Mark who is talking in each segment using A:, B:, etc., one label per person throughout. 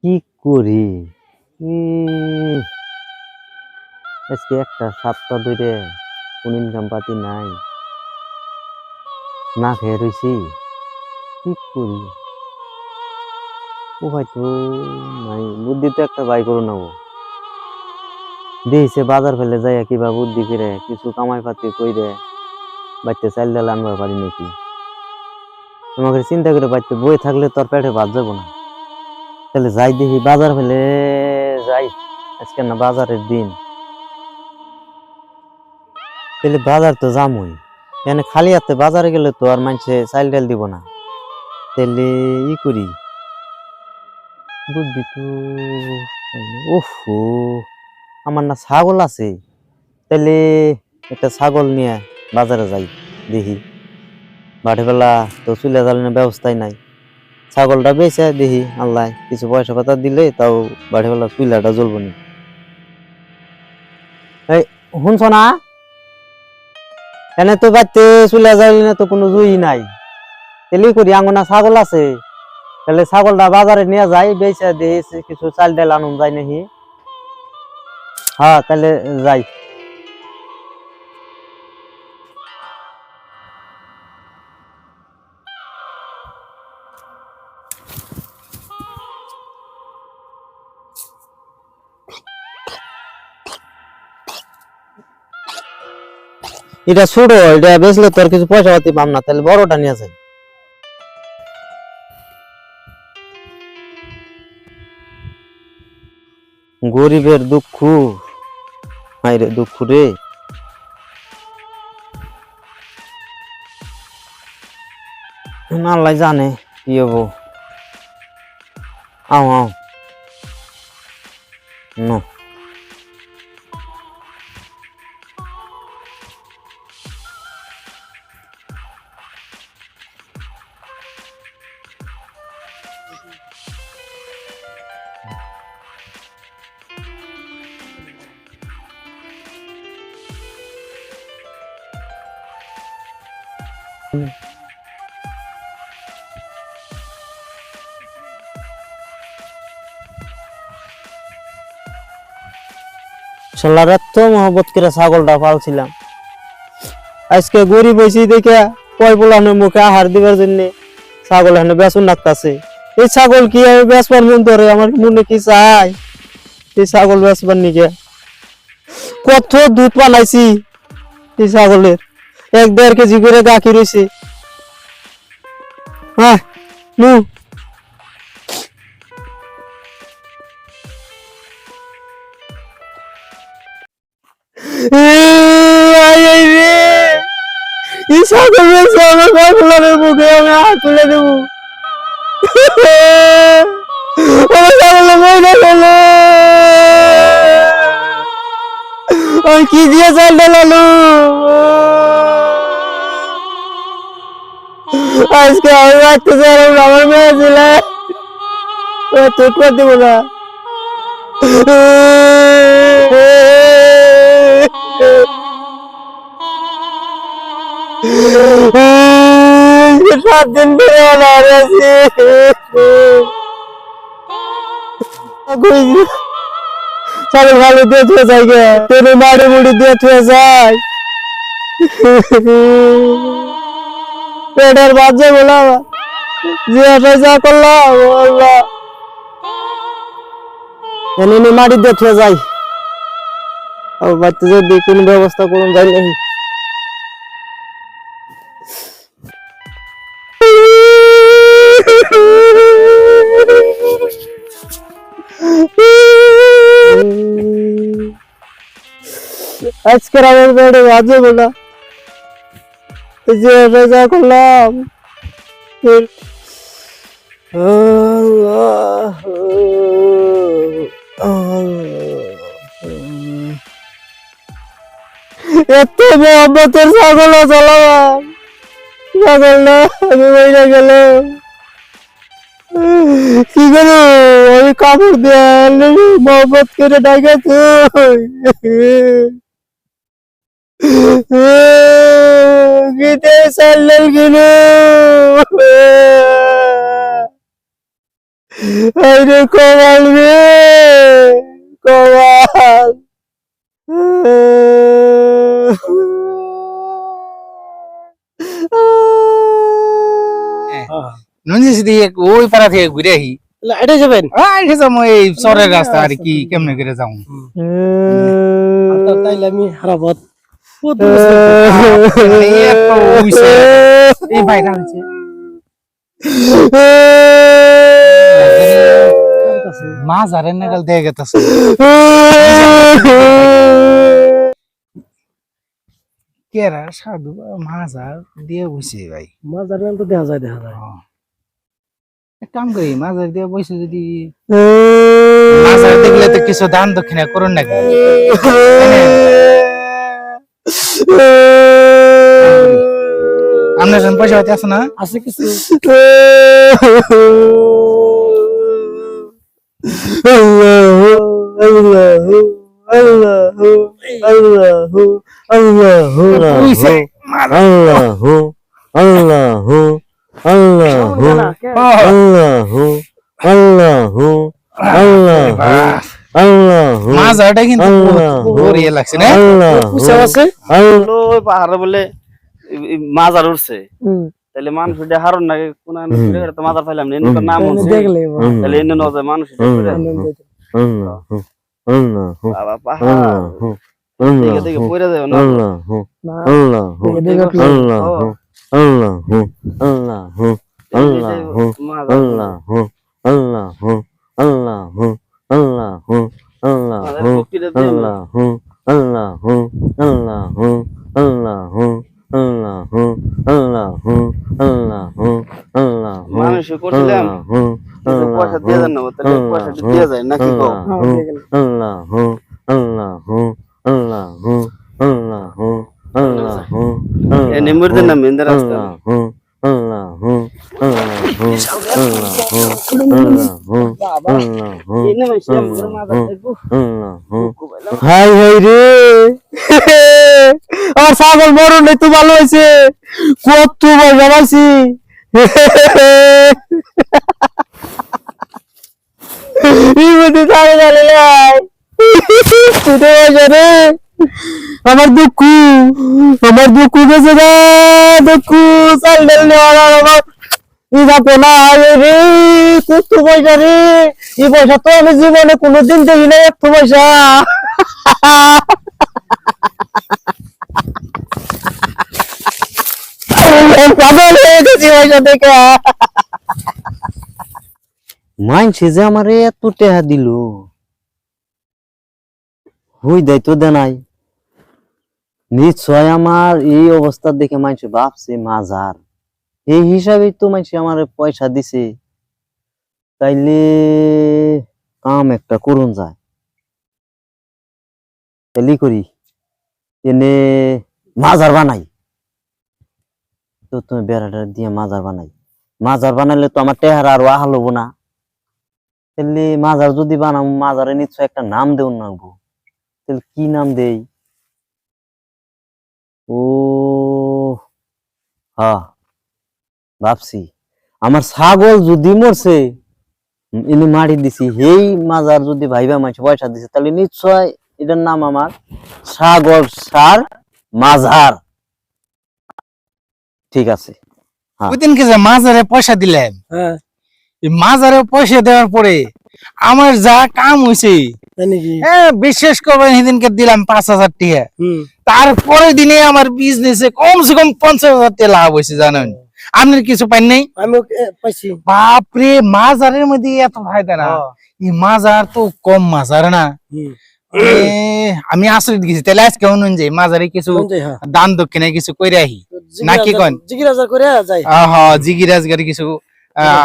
A: কি করি? উম আজকে একটা সপ্তাহ ধরে কোনো ইনকাম পাতি নাই, না খেয়ে রইছি। কি করি? উপায় তো নাই, বুদ্ধি তো একটা বাই করে নেবো। দিয়েছে বাজার ফেলে যাই কিবা বুদ্ধি করে কিছু কামাই পাতি কইরে বাড়িতে চাল ডাল আনবার পারি নাকি। তোমাকে চিন্তা করে বাড়িতে বই থাকলে তোর পেটে ভাত যাবো না। তাহলে যাই দেখি বাজার ফেলে যাই, আজকে না বাজারের দিন। তাহলে বাজার তো যামই, এখানে খালি হাতে বাজারে গেলে তো আর মানুষে চাল ডাল দিব না। তাহলে ই করি, বুদ্ধি তো ওহো, আমার না ছাগল আছে। তাহলে একটা ছাগল নিয়ে বাজারে যাই দেখি। বাড়িবেলা তো চুলে জ্বালানোর ব্যবস্থাই নাই, ছাগলটা বেচে দেখি আল্লাহ কিছু পয়সা পাতা দিলে তাও বাড়িবেলা চুলাটা জ্বলবো না। এই শুনছ না, এনে তো বাড়িতে চুলা জ্বালি না তো কোনো জুই নাই। তাহলে করি আঙ্গনা ছাগল আছে, তাহলে ছাগলটা বাজারে নিয়ে যাই বেচে দিয়ে কিছু চাল ডাল আনুন যায় নাকি। হ্যাঁ তাহলে যাই। এটা ছোট, এটা বেচলে তোর কিছু পয়সা পাতি পাম না, তাহলে বড়টা নিয়ে যাই। গরিবের দুঃখ, মাইরে দুঃখ রে। আল্লাহ জানে কি হবো। আও আও নো। সারা রাত তো মহব্বত করে ছাগলটা পালছিলাম, আজকে গরিব হয়েছি দেখে কয় পোলানোর মুখে আহার দিবার জন্য ছাগল এখানে বেসন রাখতেছে। এই ছাগল কি আমি বেচবার মন ধরে, আমার মনে কি চাই এই ছাগল বেচবার নিকে। কত দুধ বানাইছি এই ছাগলের, 1-1.5 কেজি করে গাখীর হয়েছে। হ্যাঁ নু এই ছাগল বেচে আমার কয় পোলানোর মুখে আমি হাত তুলে দেবো। কি দিয়ে চাল ডালালো আজকে আমি রাখতে চাই, আমার মেয়ে ছিল ঠিক করে দিব না। সাত দিন ধরে অনার আছি, ছাগল ভালো দিয়ে থুয়ে যায় গে, তোর মাড়ি মুড়ি দিয়ে থুয়ে যায়, পেটের বাদ যাবো না যে যা করলাম আল্লাহ। এনে মাটি দিয়ে থুয়ে যায়, আমার বাড়িতে যদি কোনো ব্যবস্থা করুন যাই নাকি। আজকের আমার পেটে বাদ যাবো না যে যা করলাম। এত মোহাম্মতের ছাগল চালাম, ছাগল না আমি বইরা গেল কি করো, আমি কাপড় দিয়ে মোহাম্মত করে ডাকাতো গীতে সাল্লাল গেল। আরে কমাল রে কমাল
B: নঞ্জি সিদি ওই পাড়া থেকে ঘুরে আহি
C: এটা যাবেন
B: এটা যাবো এই চরের রাস্তা আর কি কেমনে করে যাবো
C: তাইলে আমি হারাবত
B: এই বাইরে আছে মাছ আর নাগাল দিয়ে গেছে কেরা সাধু মাছ আর দিয়ে বসে ভাই
C: মাজার তো দেখা যায়
B: এক কাম করি মাছ আর দিয়ে বসে যদি মাছ আর দেখলে তো কিছু দান দক্ষিণা করুন নাকি আপনার জন্য পয়সা পাতি আছে না
C: আছে কিছু
B: মাছ আরটা কিন্তু বড়িয়ে লাগছে না
C: পয়সা আছে
A: পাহাড়ে বলে মাজার উঠছে তাহলে মানুষ হারন নাকি কোন মাজার পাইলাম নাম
C: দেখলে
A: তাহলে এনে নজে মানুষ বাবা পাহাড় দেখে দেখে পড়ে যাবে না মানুষ করছিলাম পয়সা দিয়ে যান না তাহলে পয়সা দিয়ে যায় নাকি নিমুরদের নাম ইন্দ্র রাস্তা হাই হাই রে আর ছাগল মরণ নাই তো ভালো হয়েছে কত মজা পাইছি আমার দুঃখ গেছে না দুঃখ চাল ডাল নেওয়ার আমার যাবো না রে কত পয়সা রে এই পয়সা তো আমি জীবনে কোনোদিন দেখি না এত পয়সা মানছে যে আমার এত টেহা দিল হই দেয় তো দে নাই নিশ্চয় আমার এই অবস্থা দেখে মানছে ভাবছে মাজার এই হিসাবে তো মানছে আমার পয়সা দিছে তাইলে কাম একটা করুন যায় তাইলে করি এনে মাজার বানাই তো তুমি বেড়াটা দিয়ে মাজার বানাইলে তো আমার টেহারা আরো আহাল হবো না তাহলে মাজার যদি বানাবো মাজারে নিশ্চয় একটা নাম দেউন নাগবো তাহলে কি নাম দেই ও হ্যাঁ ভাবছি আমার ছাগল যদি মরছে এনে মারি দিছি হেই মাজার যদি ভাইবা মাছ পয়সা দিছে তাহলে নিশ্চয় এটার নাম আমার ছাগল সার মাজার ঠিক আছে
B: ওইদিন কে যে মাজারে পয়সা দিলেন এই মাজারে পয়সা দেওয়ার পরে আমার যা কাম হয়েছে বিশেষ করে সেদিনকে দিলাম 5,000 টাকা তারপরে দিনে আমার বিজনেসে কমসে কম 50,000 টাকা লাভ হয়েছে জানেন আপনার কিছু পাই নাই
C: আমি পাইছি
B: বাপরে মাজারের মধ্যে এত ফায়দা না এই মাজার তো কম মাজার না আমি আসলে গেছি তাহলে আজকে অনুন যাই মাজারে কিছু দান দক্ষিণে কিছু করে আহি নাকি কন
C: জিগিরাজার করে যাই
B: হ্যাঁ জিগিরাজগার কিছু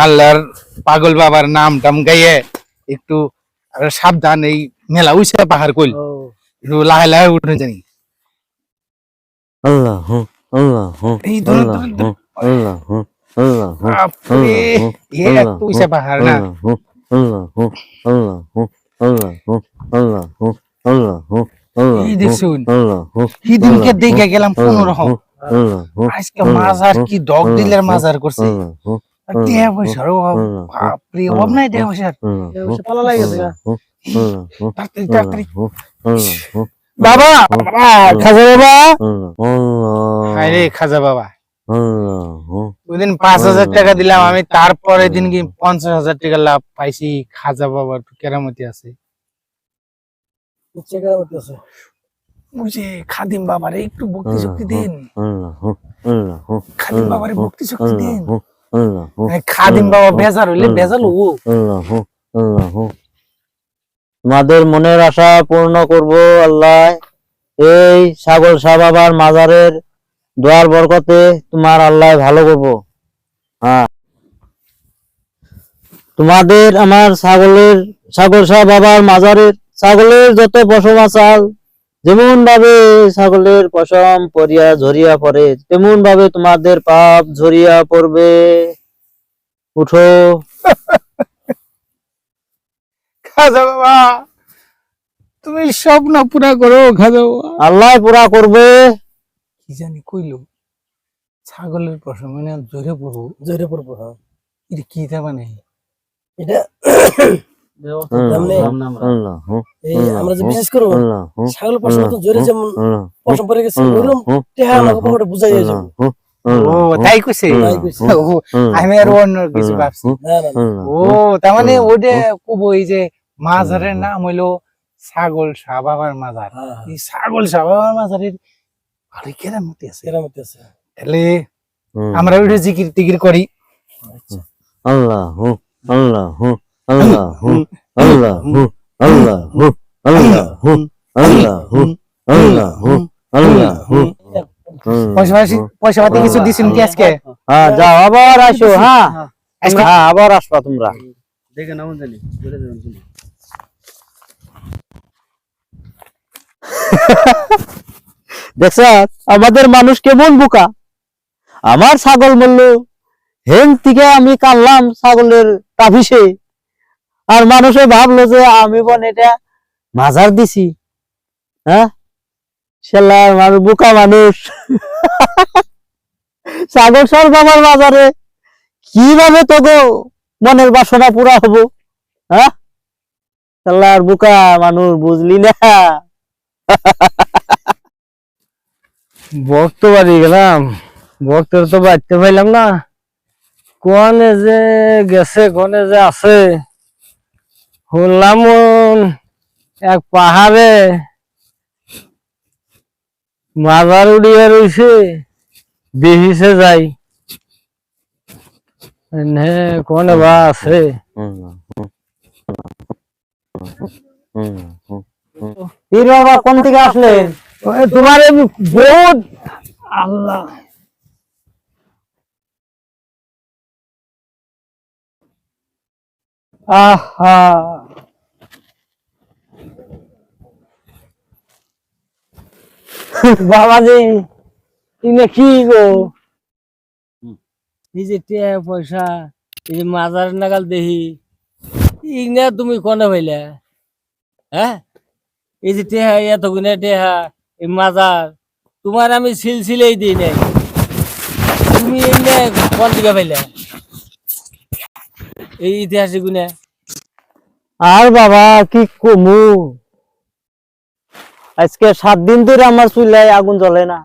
B: আল্লাহর পাগল বাবার নাম টাম গাইয়ে একটু সাবধান এই মেলা উইসা পাহাড় কইল একটু লাহে লাহে উঠে জানি
A: আল্লাহ আল্লাহ
B: এই আল্লাহ উইসা পাহাড় না এই দেখুন সেদিনকে দেখে গেলাম 15 আজকে মাজার কি ডগ দিলের মাজার করছে আর টিয়া পয়সার অভাব, বাপরে, অভাব নাই টিয়া পয়সার।
C: পালা লাগে গেছে গা।
B: তাড়াতাড়ি, তাড়াতাড়ি। বাবা,
A: খাজা বাবা
B: হায় রে খাজা বাবা, ওইদিন 5,000 টাকা দিলাম আমি, তারপরে দিন কি 50,000 টাকা লাভ পাইছি। খাজা বাবার তো কেরামতি আছে।
C: চেকার করতেছে।
B: ওই যে খাদিম বাবারে একটু ভক্তি শক্তি দিন, খাদিম বাবারে ভক্তি শক্তি দিন। খাদিম বাবা বেজার হইলে বেজাল ও।
A: তোমাদের মনের আশা পূর্ণ করব আল্লাহ। এই ছাগল শাহ বাবার মাজারের দোয়ার বরকতে তোমার আল্লাহ ভালো করব। হ্যাঁ, তোমাদের আমার ছাগল শাহ বাবার মাজারের ছাগলের যত পশম আচাল, যেমন ভাবে ছাগলের পশম পরিয়া ঝরিয়া পড়ে, তেমন ভাবে তোমাদের পাপ ঝরিয়া পড়বে। উঠো।
B: খাজা বাবা, তুমি স্বপ্ন পুরা করো খাজা বাবা।
A: আল্লাহ পুরা করবে।
B: কি জানি কইলো, ছাগলের পশম মানে জোরে পড়বো।
C: জোরে পড়বো। হ্যাঁ,
B: এটা কি তা মানে?
C: এটা এই আমরা যে বিশেষ করবো ছাগল পশম তো জোরে যেমন পশম পড়ে গেছে ওরকম টেহা আমাকে পুরো বুঝাই যাবে।
B: ও তাই কইছে?
C: তাই কইছে।
B: ও, আমি আর অন্য কিছু ভাবছি।
C: না না
B: ও তার মানে ওইটা কব, এই যে মাজারের নাম হইলো ছাগল শাহ বাবার মাজার। এই ছাগল শাহ বাবার মাজারের ভালো কেরামতি আছে।
C: কেরামতি আছে।
B: তাহলে আমরা ওইটা জিকির টিকির করি।
A: আল্লাহু আল্লাহু আল্লাহু আল্লাহু আল্লাহু আল্লাহু আল্লাহু আল্লাহু আল্লাহু।
B: পয়সা পাতি কিছু দিছেন কি আজকে?
A: হ্যাঁ, যাও আবার আসো। হ্যাঁ, হ্যাঁ, আবার আসবা তোমরা।
C: দেখে নাও জানি বলে দেবেন শুনি।
A: দেখছ আমাদের মানুষ কেমন বোকা। আমার ছাগল মরল, হেন থেকে আমি কানলাম ছাগলের টাফিসে, আর মানুষে ভাবলো যে আমি বন এটা মাজার দিছি। হ্যাঁ, শালার মানুষ বোকা মানুষ। ছাগল সর বাবার মাজারে কিভাবে তো গো মনের বাসনা পুরা হবো? হ্যাঁ, শালার বোকা মানুষ, বুঝলি না?
C: বক্ত বাড়ি গেলাম, বক্তের তো বাড়তে পাইলাম না। কোনে যে গেছে কোনে যে আছে, শুনলাম এক পাহাড়ে মাজার উড়িয়ে রয়েছে, দেখিছে যাই কোনে বা আছে।
A: পীর বাবা কোন থেকে আসলেন?
C: তোমার বহুত আল্লাহ আহা বাবাজি, ইনে কি গো? এই যে টিয়া পয়সা, এই যে মাজার নাগাল দেখি, ইগনা তুমি কোনে পাইলা? হ্যাঁ, এই যে টেহা, এত গুণে টেহা, এই মাজার তোমার আমি সিলসিলেই দিই নাই, তুমি এমনি কোন দিকে পাইলা এই ইতিহাসে গুণে?
A: আর বাবা কি কমু, আজকে 7 দিন ধরে আমার চুলায় আগুন জ্বলে না,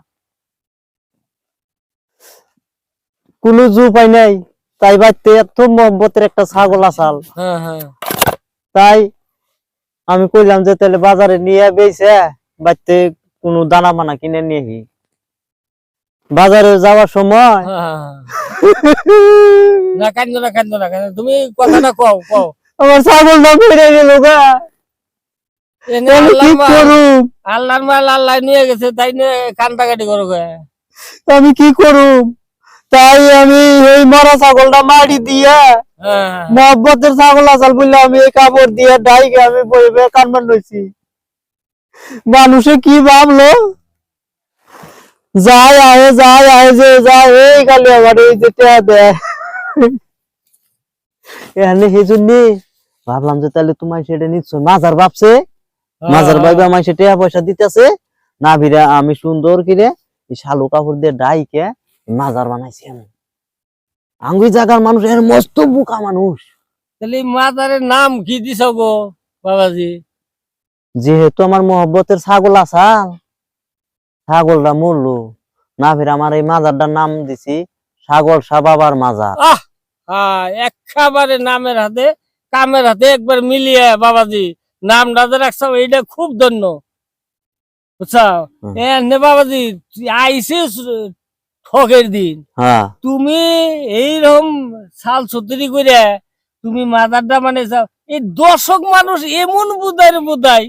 A: কোনো জু পাই নাই। তাই বাড়তে এত মহব্বতের একটা ছাগল আসাল,
C: হ্যাঁ হ্যাঁ,
A: তাই আমি কইলাম যে তাহলে বাজারে নিয়ে বেচে বাড়তে কোনো দানা মানা কিনে নিয়ে বাজারে যাওয়ার সময়
C: না কান্দো না কান্দো না কান্দো, তুমি কথাটা কও কও।
A: আমার ছাগলটা মরে গেল গা। কি করুম,
C: আল্লাহর মাল আল্লাহ নিয়ে গেছে, তাই নিয়ে কান্দাকাটি করো গে।
A: আমি কি করুম? তাই আমি এই মরা ছাগলটা মারি দিয়া, মহব্বতের ছাগল আসাল বললে আমি এই কাপড় দিয়ে ডাইকে আমি বইবে কানমান রয়েছি। মানুষে কি ভাবলো, যায় আয় যে যায় এই খালি আমার এই যে টেয়া দেয়। এখানে সেই জন্য ভাবলাম যে তাহলে তোমার সেটা নিশ্চয় মাজার ভাবছে, মাজার ভাবে আমার সে টেয়া পয়সা দিতেছে না ভিড়া। আমি সুন্দর করে শালু কাপড় দিয়ে ডাইকে মাজার বানাইছি আমি। আঙ্গুই জায়গার মানুষ এর মস্ত বোকা মানুষ।
C: তাহলে এই মাজারের নাম কি দিছ গো বাবাজি?
A: যেহেতু আমার মহব্বতের ছাগল আসাল, ছাগলটা মরলো না, ফির আমার এই মাজারটার নাম দিছি ছাগল শাহ বাবার মাজার।
C: হ্যাঁ, একেবারে নামের হাতে কামের হাতে একবার মিলিয়ে বাবাজি নামটা যে রাখছো এইটা খুব ধন্য, বুঝছো?
A: হুম।
C: এ বাবাজি আইসিস ঠকের দিন,
A: হ্যাঁ
C: তুমি এইরকম সাল ছত্রি করে তুমি মাজারটা মানে যাও, এই দর্শক মানুষ এমন বুধাই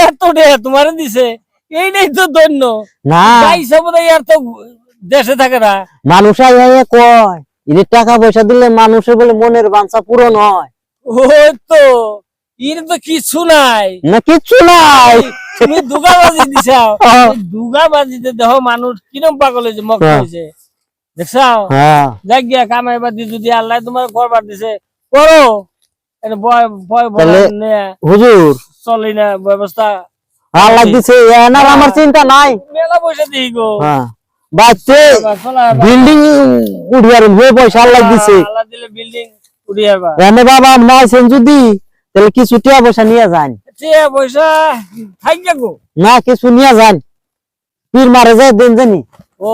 C: এত তোমার দিছে, এইটাই তো ধন্য।
A: না,
C: গাইছে বোধহয় আর তো দেশে থাকে না।
A: মানুষ আইয়া কয় এর টাকা পয়সা দিলে মানুষের বলে মনের বাঞ্ছা পূরণ হয়।
C: ওই তো এর তো কিছু নাই,
A: না কিচ্ছু নাই।
C: তুমি দুগাবাজি দিছাও,
A: হ্যাঁ।
C: দুগাবাজিতে দেখো মানুষ কিরম পাগল হয়েছে, মক
A: হ্যাঁ।
C: হয়েছে, দেখছাও?
A: হ্যাঁ
C: যাক গিয়া কামাই বাদি যদি আল্লাহ তোমার করবার দিছে করো, এটা ভয় ভয়
A: তাহলে
C: নিয়ে
A: হুজুর
C: চলি না ব্যবস্থা।
A: আল্লাহ দিছে এনার আমার চিন্তা নাই।
C: মেলা পয়সা দিই গো,
A: হ্যাঁ বাচ্চে বিল্ডিং উড়িয়ার হয়ে পয়সা আল্লাহ দিছে।
C: আল্লাহ দিলে বিল্ডিং উড়িয়াবা।
A: এনে বাবা নাইছেন যদি তাহলে কিছু টাকা পয়সা নিয়ে যান।
C: টিয়া পয়সা থাকবে গো।
A: না কিছু নিয়ে যান, পীর মারে যায় দিন জানি।
C: ও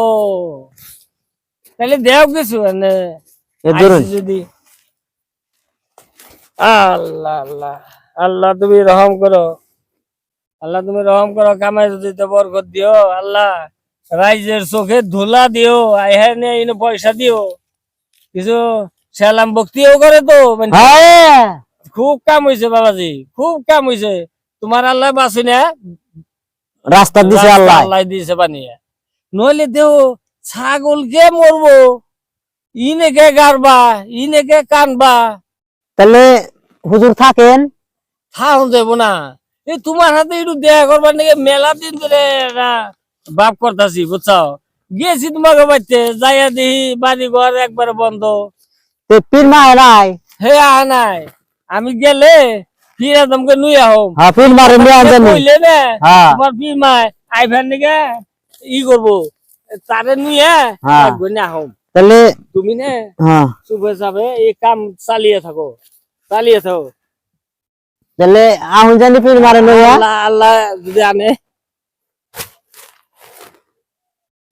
C: তাহলে দেও কিছু এনে
A: এ ধরুন
C: আইসি যদি। আল্লাহ আল্লাহ আল্লাহ তুমি রহম করো, আল্লাহ তুমি রহম করো, কামাই যদি তো বরকত দিও আল্লাহ, রাইজের চোখে ধুলা দিও, আইহানে ইনো পয়সা দিও, কিছু সালাম ভক্তিও করে তো মানে।
A: হ্যাঁ
C: খুব কাম হইছে বাবাজি, খুব কাম হইছে, তোমার আল্লাহ বাঁচি না,
A: রাস্তা দিছে আল্লাহ।
C: আল্লাহ দিয়েছে বানিয়ে, নইলে দেও ছাগল কে মরবো, ইনেকে গারবা ইনেকে কানবা,
A: তাহলে হুজুর থাকেন।
C: থাউন যাবো না। এই তোমার হাতে একটু দেখা করবার নাকি মেলা দিন ধরে না বাপ করতাছি, বুঝছো? গেছি তোমাকে বাড়িতে যাইয়া দেখি বাড়ি ঘর একবারে বন্ধ,
A: তে পীর মা নাই।
C: হে আহ নাই, আমি গেলে ফিরে তোমাকে নুই আহম।
A: হ্যাঁ পীর মারে নিয়ে জানি।
C: কইলে না
A: হ্যাঁ
C: তোমার ফির মায় আইভার নাকি ই করবো, তারে নুয়ে
A: হ্যাঁ।
C: আহম।
A: তাহলে
C: তুমি না
A: হ্যাঁ
C: চুপে যাবে এই কাম চালিয়ে থাকো, চালিয়ে থাকো।
A: তাহলে আহুন জানি পীর মারে লইয়া।
C: আল্লাহ আল্লাহ যদি আনে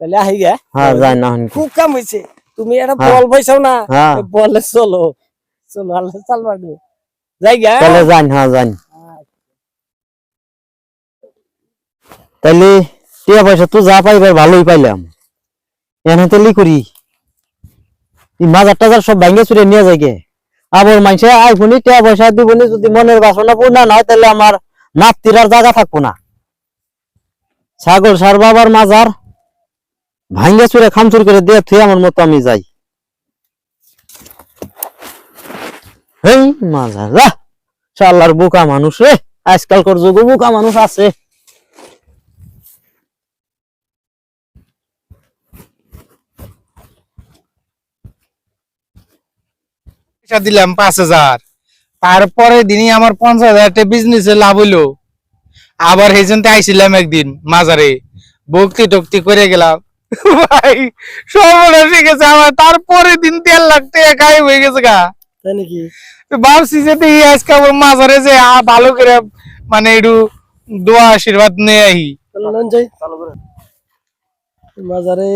C: তাহলে আহি গে।
A: হ্যাঁ যাই না হুন।
C: খুব কাম হয়েছে, তুমি একটা
A: হ্যাঁ।
C: বল পাইছাও না,
A: হ্যাঁ
C: এই বলে চলো চলো আল্লাহ চালবার দিও, যাই গে।
A: তাহলে যান। হ্যাঁ যান। তাহলে টাকা পয়সা তো যা পাইবার ভালোই পাইলাম, এনে তাহলে করি এই মাজার টাজার সব ভাঙ্গে চুরে নিয়ে যায় গে। আবার মানুষে আইফোনে টাকা পয়সা দিবনি, যদি মনের বাসনা পূর্ণ না হয় তাহলে আমার নাতির আর জায়গা থাকবো না। ছাগল সার বাবার মাজার ভাঙ্গে চুরে খামচুর করে দিয়ে থুই আমার মতো আমি যাই। এই মাজার যা শালার বোকা মানুষ রে, আজকালকার যুগে বোকা মানুষ আছে।
B: পয়সা দিলাম 5,000, তারপরে দিনই আমার 50,000 বিজনেসে লাভ হইলো। আবার এই জন্য আইছিলাম একদিন মাজারে, ভক্তি টক্তি করে গেলাম। ভাই সর্বনাশ হয়ে গেছে আমার, তারপরে দিন 1.5 লাখ টাকা গায়েব হয়ে গেছে গা।
C: তাই নাকি?
B: তো ভাবছি যে দেখি আজকে আবার মাজারে যে ভালো করে মানে একটু দোয়া আশীর্বাদ নিয়ে আহি।
C: যাই মাজারে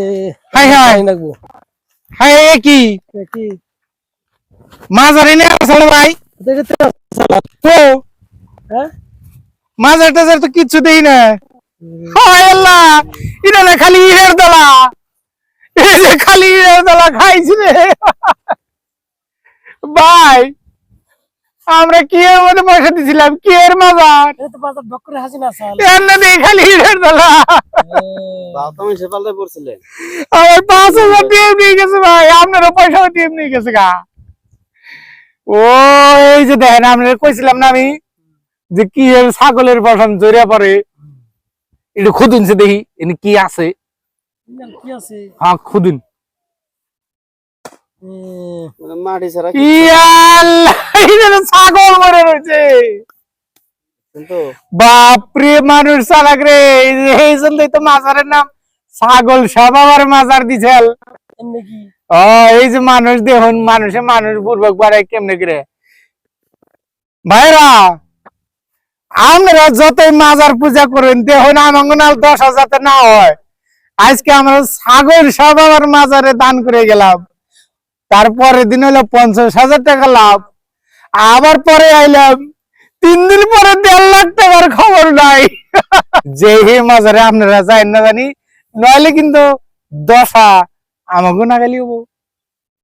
B: হাই হাই
C: লাগবো
B: হাই, এ কি
C: কি
B: মাজারে নিয়ে আসলে ভাই? তো
C: হ্যাঁ
B: মাজার টাজার তো কিচ্ছু দেই না। হায় আল্লাহ, এটা না খালি ইটের দলা, এই যে খালি ইটের দলা খাইছি রে ভাই। আমরা কি এর মধ্যে পয়সা দিছিলাম, কি এর মাজার,
C: এটা তো বাজার ডক্টর হাসিনা সাল
B: এর না দিয়ে খালি ইটের দলা।
C: তুমি সে পাল্টা পড়ছিলেন।
B: আমার 5,000 দিয়ে নিয়ে গেছে ভাই, আপনারও পয়সা দিয়ে নিয়ে গেছে গা। ও এই যে দেখেন, আপনারা কইছিলাম না আমি যে কি এর ছাগলের বসন জড়িয়া পড়ে, একটু খুদুনছে দেখি এনে কি আছে।
C: কি আছে
B: হ্যাঁ খুদুন।
C: মাটি ছাড়া
B: ইয়াল্লাহ, এটা তো ছাগল মরে রয়েছে।
C: কিন্তু
B: বাপরে মানুষ চালাক রে, এই জন্যই তো মাজারের নাম ছাগল শাহ বাবার মাজার দিছেল।
C: এমনি কি
B: ও এই যে মানুষ দেখুন মানুষ পূর্বক বাড়ায় কেমনে করে ভাইরা আমরা যতই মাজার পূজা করেন দেখুন আমার 10,000 না হয় আজকে আমরা ছাগল সব আমার মাজারে দান করে গেলাম তারপরের দিন হলো 50,000 টাকা লাভ আবার পরে আইলাম 3 দিন পরে 1.5 লাখ টাকার খবর নাই যে হে মাজারে আপনারা যাই না জানি নইলে কিন্তু দশা আমাকে না গেলেও